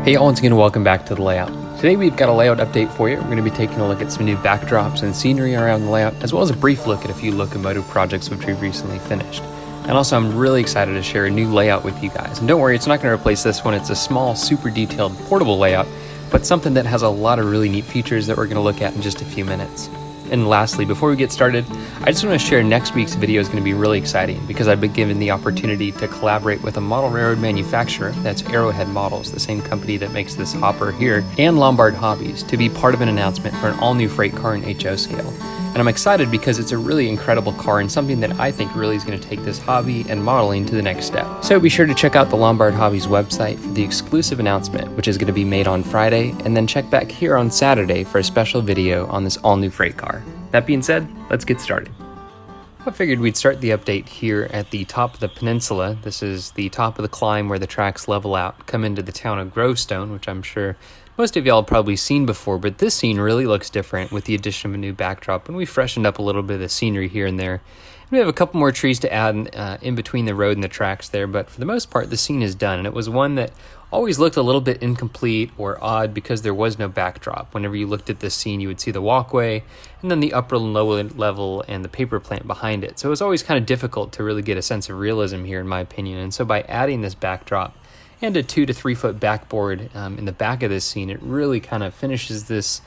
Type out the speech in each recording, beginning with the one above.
Hey all, once again, welcome back to the layout. Today we've got a layout update for you. We're going to be taking a look at some new backdrops and scenery around the layout, as well as a brief look at a few locomotive projects which we've recently finished. And also I'm really excited to share a new layout with you guys. And don't worry, it's not going to replace this one. It's a small, super detailed, portable layout, but something that has a lot of really neat features that we're going to look at in just a few minutes. And lastly, before we get started, I just want to share next week's video is going to be really exciting because I've been given the opportunity to collaborate with a model railroad manufacturer, that's Arrowhead Models, the same company that makes this hopper here, and Lombard Hobbies, to be part of an announcement for an all-new freight car in HO scale. And I'm excited because it's a really incredible car and something that I think really is going to take this hobby and modeling to the next step. So be sure to check out the Lombard Hobbies website for the exclusive announcement, which is going to be made on Friday, and then check back here on Saturday for a special video on this all-new freight car. That being said, let's get started. I figured we'd start the update here at the top of the peninsula. This is the top of the climb where the tracks level out, come into the town of Grovestone, which I'm sure most of y'all have probably seen before, but this scene really looks different with the addition of a new backdrop, and we freshened up a little bit of the scenery here and there. We have a couple more trees to add in between the road and the tracks there, but for the most part, the scene is done, and it was one that always looked a little bit incomplete or odd because there was no backdrop. Whenever you looked at this scene, you would see the walkway, and then the upper and lower level and the paper plant behind it. So it was always kind of difficult to really get a sense of realism here, in my opinion, and so by adding this backdrop and a 2 to 3 foot backboard in the back of this scene, it really kind of finishes this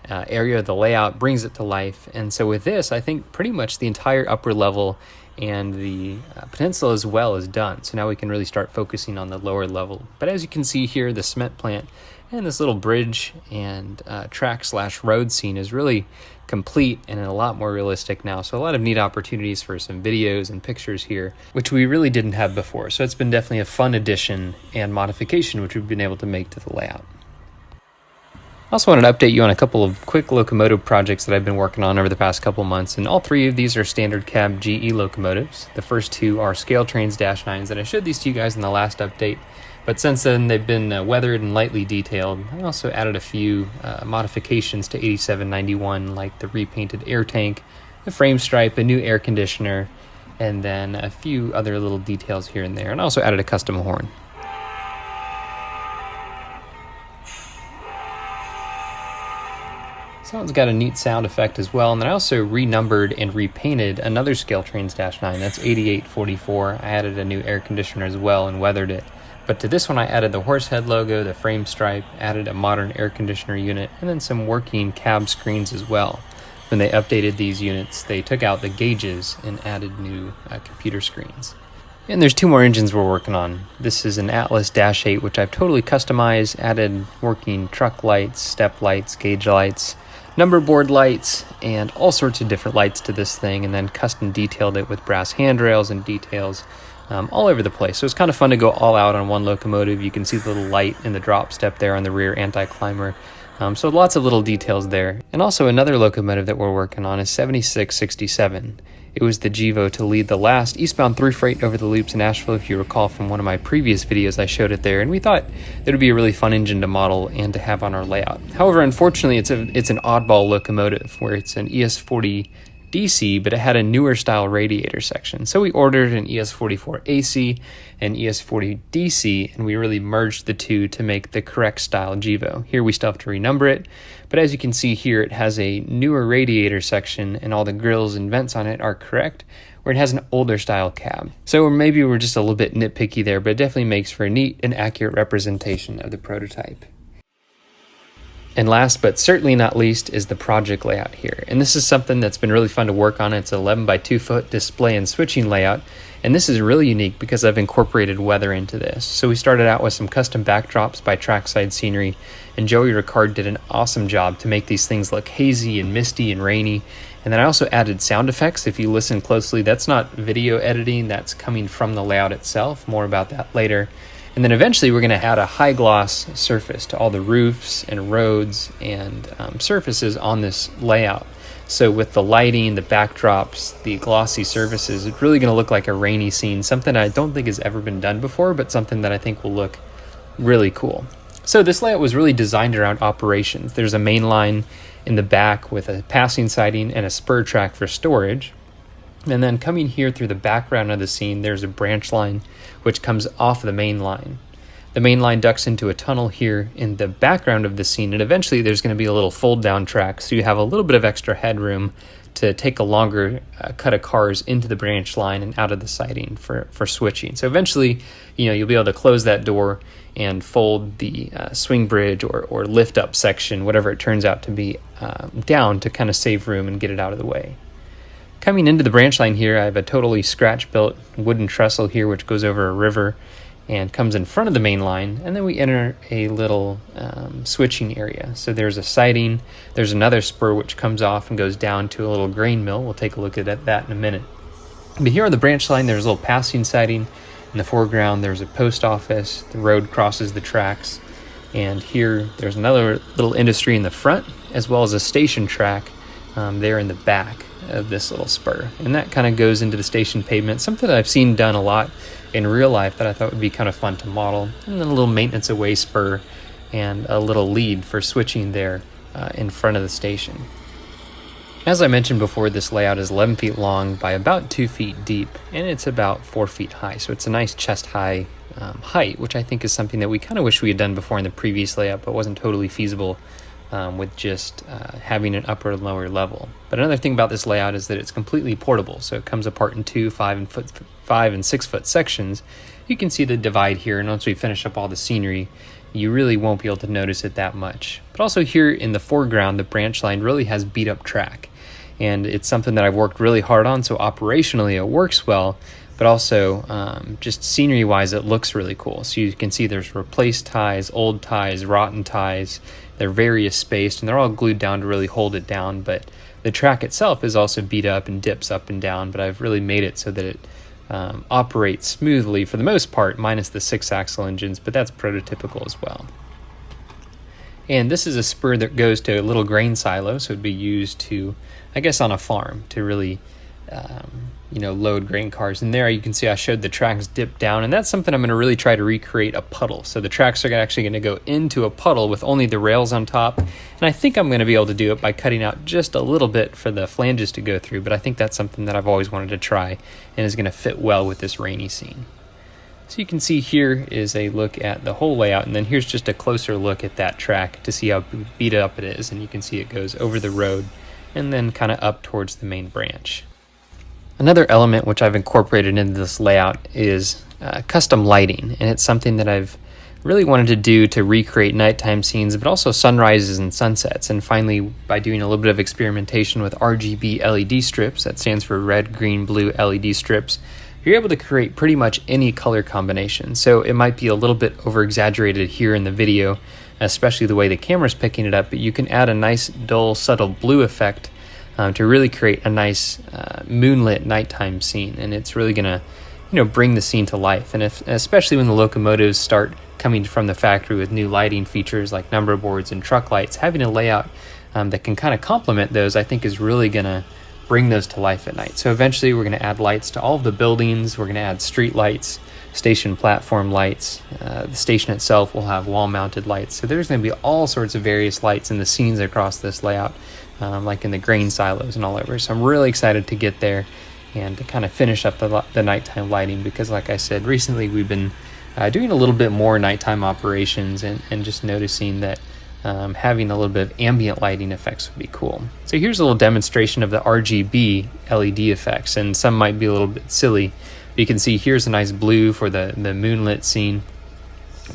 area of the layout, brings it to life. And so with this, I think pretty much the entire upper level and the peninsula as well is done. So now we can really start focusing on the lower level. But as you can see here, the cement plant and this little bridge and track/road scene is really complete and a lot more realistic now. So a lot of neat opportunities for some videos and pictures here, which we really didn't have before. So it's been definitely a fun addition and modification which we've been able to make to the layout. I also wanted to update you on a couple of quick locomotive projects that I've been working on over the past couple months, and all three of these are standard cab GE locomotives. The first two are scale trains -9s, and I showed these to you guys in the last update, but since then they've been weathered and lightly detailed. I also added a few modifications to 8791, like the repainted air tank, the frame stripe, a new air conditioner, and then a few other little details here and there, and I also added a custom horn. That one's got a neat sound effect as well, and then I also renumbered and repainted another scale trains -9, that's 8844. I added a new air conditioner as well and weathered it. But to this one I added the horsehead logo, the frame stripe, added a modern air conditioner unit, and then some working cab screens as well. When they updated these units, they took out the gauges and added new computer screens. And there's two more engines we're working on. This is an Atlas -8, which I've totally customized, added working truck lights, step lights, gauge lights, number board lights, and all sorts of different lights to this thing, and then custom detailed it with brass handrails and details all over the place. So it's kind of fun to go all out on one locomotive. You can see the little light in the drop step there on the rear anti-climber. So lots of little details there. And also another locomotive that we're working on is 7667. It was the GEVO to lead the last eastbound through freight over the loops in Asheville, if you recall from one of my previous videos I showed it there, and we thought it would be a really fun engine to model and to have on our layout. However, unfortunately, it's an oddball locomotive where it's an ES40 DC, but it had a newer style radiator section. So we ordered an ES44 AC and ES40 DC, and we really merged the two to make the correct style GEVO. Here we still have to renumber it, but as you can see here, it has a newer radiator section and all the grills and vents on it are correct, where it has an older style cab. So maybe we're just a little bit nitpicky there, but it definitely makes for a neat and accurate representation of the prototype. And last but certainly not least is the project layout here. And this is something that's been really fun to work on. It's an 11 by 2 foot display and switching layout. And this is really unique because I've incorporated weather into this. So we started out with some custom backdrops by Trackside Scenery, and Joey Ricard did an awesome job to make these things look hazy and misty and rainy. And then I also added sound effects. If you listen closely, that's not video editing, that's coming from the layout itself. More about that later. And then eventually we're going to add a high gloss surface to all the roofs and roads and surfaces on this layout. So with the lighting, the backdrops, the glossy surfaces, it's really going to look like a rainy scene, something I don't think has ever been done before, but something that I think will look really cool. So this layout was really designed around operations. There's a main line in the back with a passing siding and a spur track for storage. And then coming here through the background of the scene, there's a branch line which comes off the main line. The main line ducts into a tunnel here in the background of the scene, and eventually there's going to be a little fold down track, so you have a little bit of extra headroom to take a longer cut of cars into the branch line and out of the siding for switching. So eventually, you'll be able to close that door and fold the swing bridge or lift up section, whatever it turns out to be, down to kind of save room and get it out of the way. Coming into the branch line here, I have a totally scratch-built wooden trestle here, which goes over a river and comes in front of the main line, and then we enter a little switching area. So there's a siding, there's another spur which comes off and goes down to a little grain mill. We'll take a look at that in a minute. But here on the branch line, there's a little passing siding. In the foreground, there's a post office, the road crosses the tracks, and here there's another little industry in the front, as well as a station track there in the back of this little spur. And that kind of goes into the station pavement, something that I've seen done a lot in real life that I thought would be kind of fun to model. And then a little maintenance away spur and a little lead for switching there in front of the station. As I mentioned before, this layout is 11 feet long by about 2 feet deep, and it's about 4 feet high. So it's a nice chest high height, which I think is something that we kind of wish we had done before in the previous layout, but wasn't totally feasible with just having an upper and lower level. But another thing about this layout is that it's completely portable. So it comes apart in 2, 5 and 6 foot sections. You can see the divide here, and once we finish up all the scenery, you really won't be able to notice it that much. But also here in the foreground, the branch line really has beat up track, and it's something that I've worked really hard on, so operationally it works well, but also just scenery wise it looks really cool. So you can see there's replaced ties, old ties, rotten ties. They're various spaced, and they're all glued down to really hold it down, but the track itself is also beat up and dips up and down, but I've really made it so that it operates smoothly for the most part, minus the 6-axle engines, but that's prototypical as well. And this is a spur that goes to a little grain silo, so it'd be used to, I guess, on a farm to really load grain cars. And there you can see I showed the tracks dip down, and that's something I'm going to really try to recreate, a puddle. So the tracks are actually going to go into a puddle with only the rails on top, and I think I'm going to be able to do it by cutting out just a little bit for the flanges to go through, but I think that's something that I've always wanted to try and is going to fit well with this rainy scene. So you can see here is a look at the whole layout, and then here's just a closer look at that track to see how beat up it is, and you can see it goes over the road and then kind of up towards the main branch. Another element which I've incorporated into this layout is custom lighting, and it's something that I've really wanted to do to recreate nighttime scenes, but also sunrises and sunsets. And finally, by doing a little bit of experimentation with RGB LED strips, that stands for red, green, blue LED strips, you're able to create pretty much any color combination. So it might be a little bit over exaggerated here in the video, especially the way the camera's picking it up, but you can add a nice dull subtle blue effect to really create a nice moonlit nighttime scene, and it's really gonna bring the scene to life. And especially when the locomotives start coming from the factory with new lighting features like number boards and truck lights, having a layout that can kind of complement those, I think, is really gonna bring those to life at night. So eventually we're going to add lights to all of the buildings. We're going to add street lights, station platform lights. The station itself will have wall-mounted lights. So there's going to be all sorts of various lights in the scenes across this layout, like in the grain silos and all over. So I'm really excited to get there and to kind of finish up the nighttime lighting, because like I said, recently we've been doing a little bit more nighttime operations and just noticing that having a little bit of ambient lighting effects would be cool. So here's a little demonstration of the RGB LED effects, and some might be a little bit silly. But you can see here's a nice blue for the moonlit scene.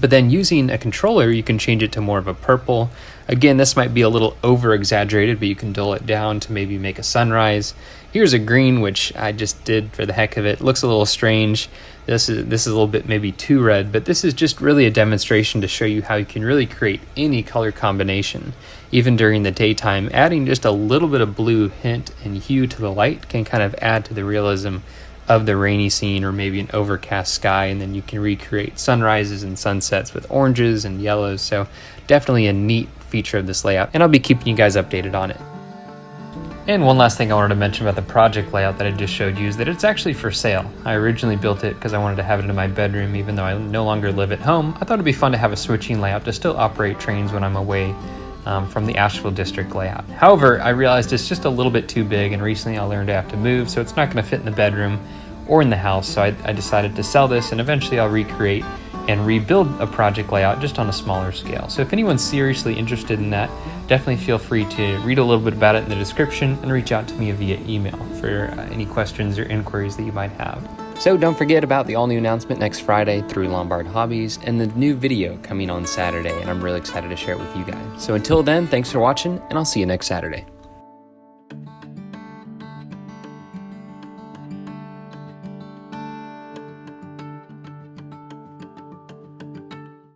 But then using a controller, you can change it to more of a purple. Again, this might be a little over exaggerated, but you can dull it down to maybe make a sunrise. Here's a green, which I just did for the heck of it. Looks a little strange. This is a little bit maybe too red, but this is just really a demonstration to show you how you can really create any color combination, even during the daytime. Adding just a little bit of blue hint and hue to the light can kind of add to the realism of the rainy scene, or maybe an overcast sky, and then you can recreate sunrises and sunsets with oranges and yellows. So definitely a neat feature of this layout, and I'll be keeping you guys updated on it. And one last thing I wanted to mention about the project layout that I just showed you is that it's actually for sale. I originally built it because I wanted to have it in my bedroom, even though I no longer live at home. I thought it'd be fun to have a switching layout to still operate trains when I'm away from the Asheville district layout. However, I realized it's just a little bit too big, and recently I learned I have to move, so it's not going to fit in the bedroom or in the house. So I decided to sell this, and eventually I'll recreate and rebuild a project layout just on a smaller scale. So if anyone's seriously interested in that, definitely feel free to read a little bit about it in the description and reach out to me via email for any questions or inquiries that you might have. So don't forget about the all-new announcement next Friday through Lombard Hobbies and the new video coming on Saturday, and I'm really excited to share it with you guys. So until then, thanks for watching, and I'll see you next Saturday.